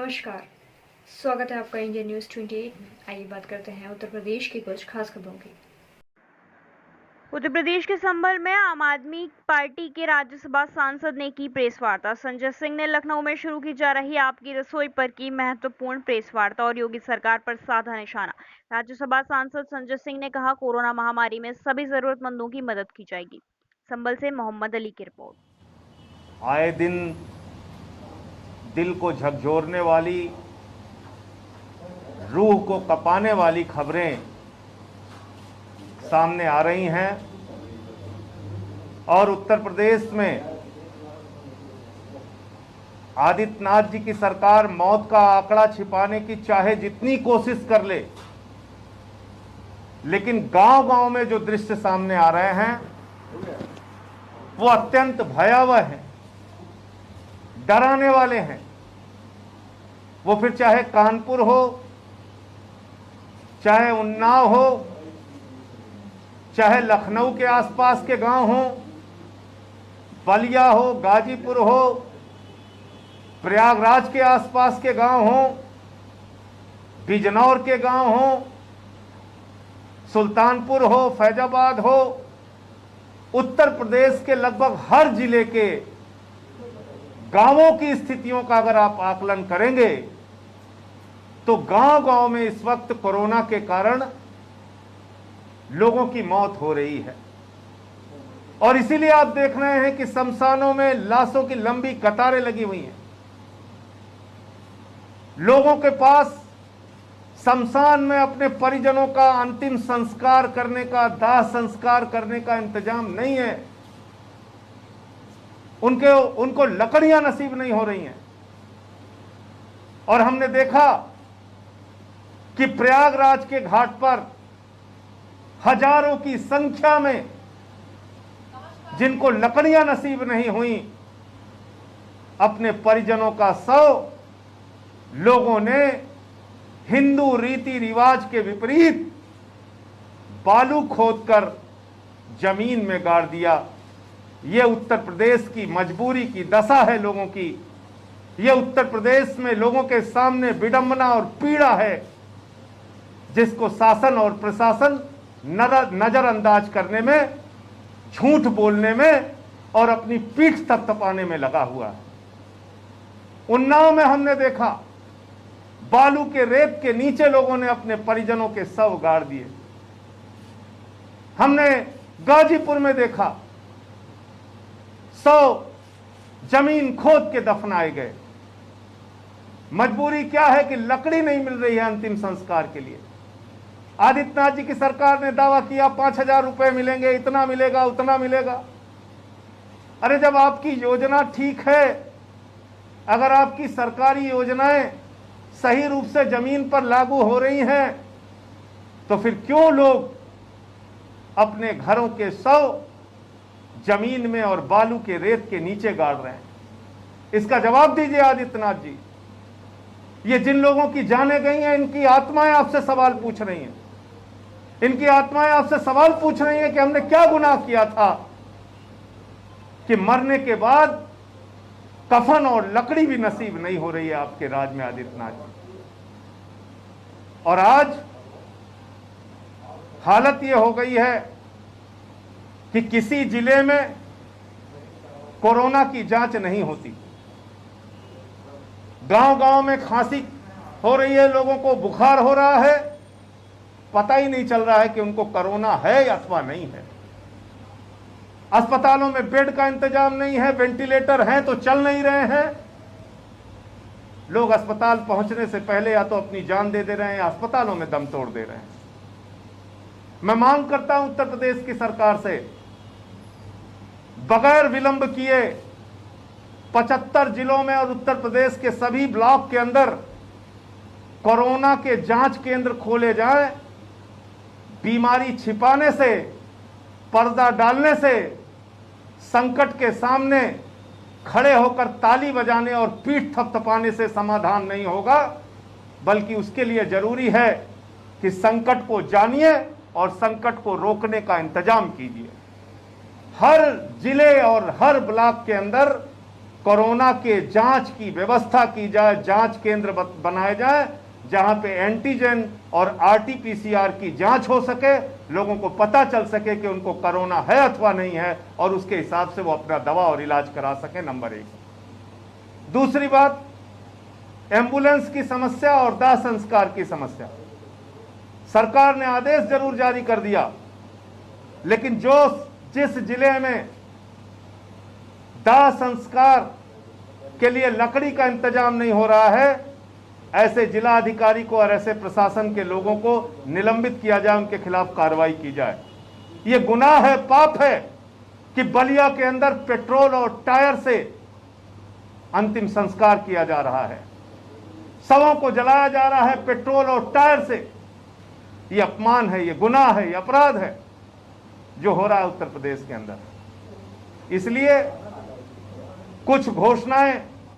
नमस्कार, स्वागत है आपका इंडिया न्यूज़ 28। आइए बात करते हैं उत्तर प्रदेश की कुछ खास खबरों की। उत्तर प्रदेश के संभल में आम आदमी पार्टी के राज्यसभा सांसद ने की प्रेस वार्ता। संजय सिंह ने लखनऊ में शुरू की जा रही आपकी रसोई पर की महत्वपूर्ण प्रेस वार्ता और योगी सरकार पर साधा निशाना। राज्यसभा सांसद संजय सिंह ने कहा, कोरोना महामारी में सभी जरूरतमंदों की मदद की जाएगी। संभल से मोहम्मद अली की रिपोर्ट। आए दिन दिल को झकझोरने वाली, रूह को कपाने वाली खबरें सामने आ रही हैं और उत्तर प्रदेश में आदित्यनाथ जी की सरकार मौत का आंकड़ा छिपाने की चाहे जितनी कोशिश कर ले, लेकिन गांव-गांव में जो दृश्य सामने आ रहे हैं वो अत्यंत भयावह हैं, डराने वाले हैं। वो फिर चाहे कानपुर हो, चाहे उन्नाव हो, चाहे लखनऊ के आसपास के गांव हो, बलिया हो, गाजीपुर हो, प्रयागराज के आसपास के गांव हो, बिजनौर के गांव हो, सुल्तानपुर हो, फैजाबाद हो, उत्तर प्रदेश के लगभग हर जिले के गांवों की स्थितियों का अगर आप आकलन करेंगे तो गांव-गांव में इस वक्त कोरोना के कारण लोगों की मौत हो रही है। और इसीलिए आप देख रहे हैं कि शमशानों में लाशों की लंबी कतारें लगी हुई हैं। लोगों के पास शमशान में अपने परिजनों का अंतिम संस्कार करने का, दाह संस्कार करने का इंतजाम नहीं है। उनको लकड़ियां नसीब नहीं हो रही हैं। और हमने देखा कि प्रयागराज के घाट पर हजारों की संख्या में जिनको लकड़ियां नसीब नहीं हुई, अपने परिजनों का शव लोगों ने हिंदू रीति रिवाज के विपरीत बालू खोदकर जमीन में गाड़ दिया। यह उत्तर प्रदेश की मजबूरी की दशा है लोगों की। यह उत्तर प्रदेश में लोगों के सामने विडंबना और पीड़ा है, जिसको शासन और प्रशासन नजरअंदाज करने में, झूठ बोलने में और अपनी पीठ थपथपाने में लगा हुआ है। उन्नाव में हमने देखा बालू के रेत के नीचे लोगों ने अपने परिजनों के शव गाड़ दिए। हमने गाजीपुर में देखा 100 जमीन खोद के दफनाए गए। मजबूरी क्या है कि लकड़ी नहीं मिल रही है अंतिम संस्कार के लिए। आदित्यनाथ जी की सरकार ने दावा किया 5,000 रुपए मिलेंगे, इतना मिलेगा, उतना मिलेगा। अरे जब आपकी योजना ठीक है, अगर आपकी सरकारी योजनाएं सही रूप से जमीन पर लागू हो रही हैं, तो फिर क्यों लोग अपने घरों के शव जमीन में और बालू के रेत के नीचे गाड़ रहे हैं? इसका जवाब दीजिए आदित्यनाथ जी। ये जिन लोगों की जानें गई हैं, इनकी आत्माएं आपसे सवाल पूछ रही हैं। इनकी आत्माएं आपसे सवाल पूछ रही हैं कि हमने क्या गुनाह किया था कि मरने के बाद कफन और लकड़ी भी नसीब नहीं हो रही है आपके राज में आदित्यनाथ जी। और आज हालत यह हो गई है कि किसी जिले में कोरोना की जांच नहीं होती। गांव-गांव में खांसी हो रही है, लोगों को बुखार हो रहा है, पता ही नहीं चल रहा है कि उनको कोरोना है अथवा नहीं है। अस्पतालों में बेड का इंतजाम नहीं है, वेंटिलेटर हैं तो चल नहीं रहे हैं। लोग अस्पताल पहुंचने से पहले या तो अपनी जान दे रहे हैं या अस्पतालों में दम तोड़ दे रहे हैं। मैं मांग करता हूं उत्तर प्रदेश की सरकार से, बगैर विलंब किए 75 जिलों में और उत्तर प्रदेश के सभी ब्लॉक के अंदर कोरोना के जांच केंद्र खोले जाएं। बीमारी छिपाने से, पर्दा डालने से, संकट के सामने खड़े होकर ताली बजाने और पीठ थपथपाने से समाधान नहीं होगा, बल्कि उसके लिए जरूरी है कि संकट को जानिए और संकट को रोकने का इंतजाम कीजिए। हर जिले और हर ब्लॉक के अंदर कोरोना के जांच की व्यवस्था की जाए, जांच केंद्र बनाए जाए जहां पे एंटीजन और आरटीपीसीआर की जांच हो सके, लोगों को पता चल सके कि उनको कोरोना है अथवा नहीं है, और उसके हिसाब से वो अपना दवा और इलाज करा सके। नंबर 1। दूसरी बात, एम्बुलेंस की समस्या और दाह संस्कार की समस्या। सरकार ने आदेश जरूर जारी कर दिया, लेकिन जिस जिले में दाह संस्कार के लिए लकड़ी का इंतजाम नहीं हो रहा है, ऐसे जिला अधिकारी को और ऐसे प्रशासन के लोगों को निलंबित किया जाए, उनके खिलाफ कार्रवाई की जाए। यह गुनाह है, पाप है कि बलिया के अंदर पेट्रोल और टायर से अंतिम संस्कार किया जा रहा है, शवों को जलाया जा रहा है पेट्रोल और टायर से। यह अपमान है, यह गुनाह है, यह अपराध है जो हो रहा है उत्तर प्रदेश के अंदर। इसलिए कुछ घोषणाएं